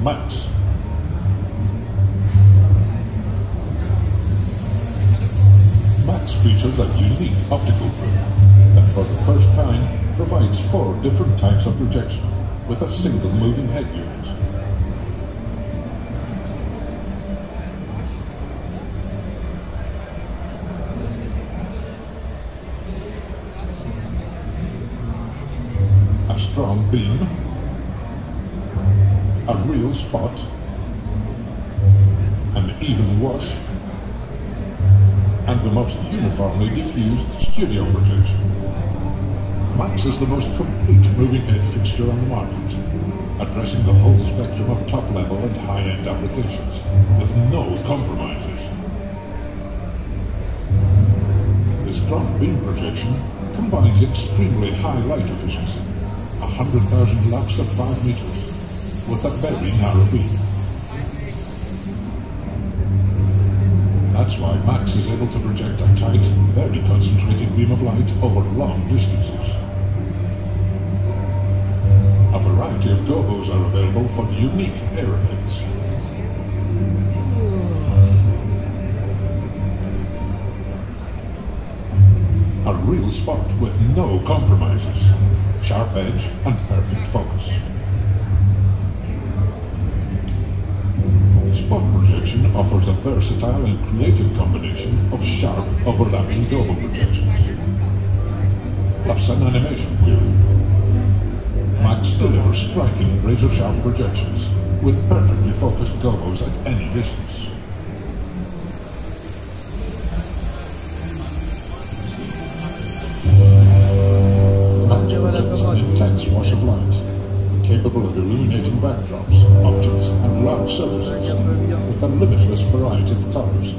Max. Max features a unique optical group that for the first time provides 4 different types of projection with a single moving head unit. A strong beam, a real spot, an even wash, and the most uniformly diffused studio projection. Max is the most complete moving head fixture on the market, addressing the whole spectrum of top-level and high-end applications, with no compromises. The strong beam projection combines extremely high light efficiency, 100,000 lux at 5 meters, with a very narrow beam. That's why Max is able to project a tight, very concentrated beam of light over long distances. A variety of gobos are available for unique air effects. A real spot with no compromises, sharp edge and perfect focus. Spot projection offers a versatile and creative combination of sharp, overlapping gobo projections, plus an animation wheel. Max delivers striking, razor-sharp projections with perfectly focused gobos at any distance. Max projects an intense wash of light, capable of illuminating backdrops, objects, and large surfaces, with a limitless variety of colors,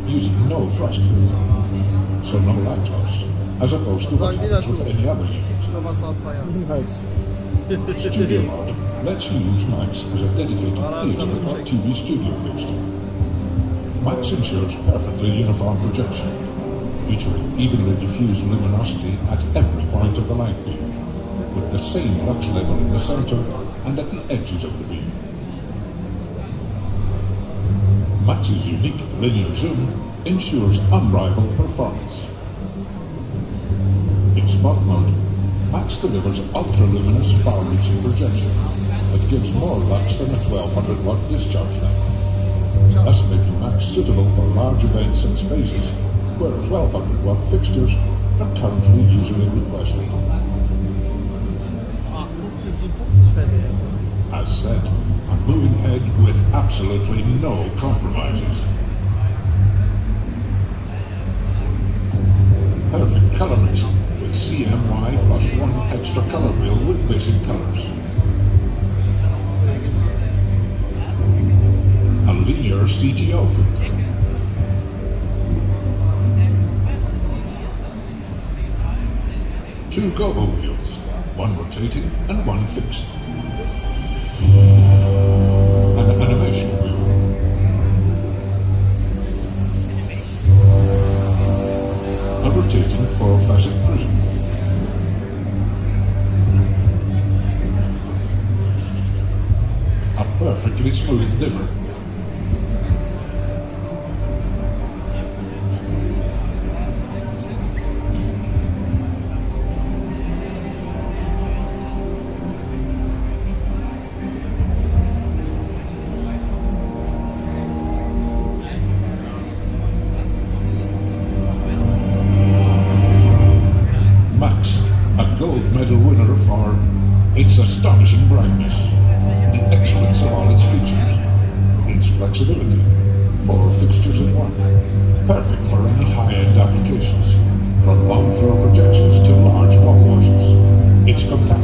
using no frost filter, so no light loss, as opposed to what happens with any other unit. Studio Mode lets you use Max as a dedicated theatre or TV studio fixture. Max ensures perfectly uniform projection, featuring evenly diffused luminosity at every point of the light beam, with the same lux level in the center and at the edges of the beam. Max's unique linear zoom ensures unrivaled performance. In spot mode, Max delivers ultra-luminous, far-reaching projection that gives more lux than a 1200 watt discharge lamp, thus making Max suitable for large events and spaces where 1200 watt fixtures are currently usually requested. As said, a moving head with absolutely no compromises. Perfect color mixing with CMY plus 1 extra color wheel with basic colors. A linear CTO filter. Two gobo wheels, one rotating and one fixed. An animation wheel. A rotating 4-facet prism. A perfectly smooth dimmer. Its astonishing brightness, the excellence of all its features, its flexibility, 4 fixtures in one, perfect for any high-end applications, from long floor projections to large wall washes. Its compact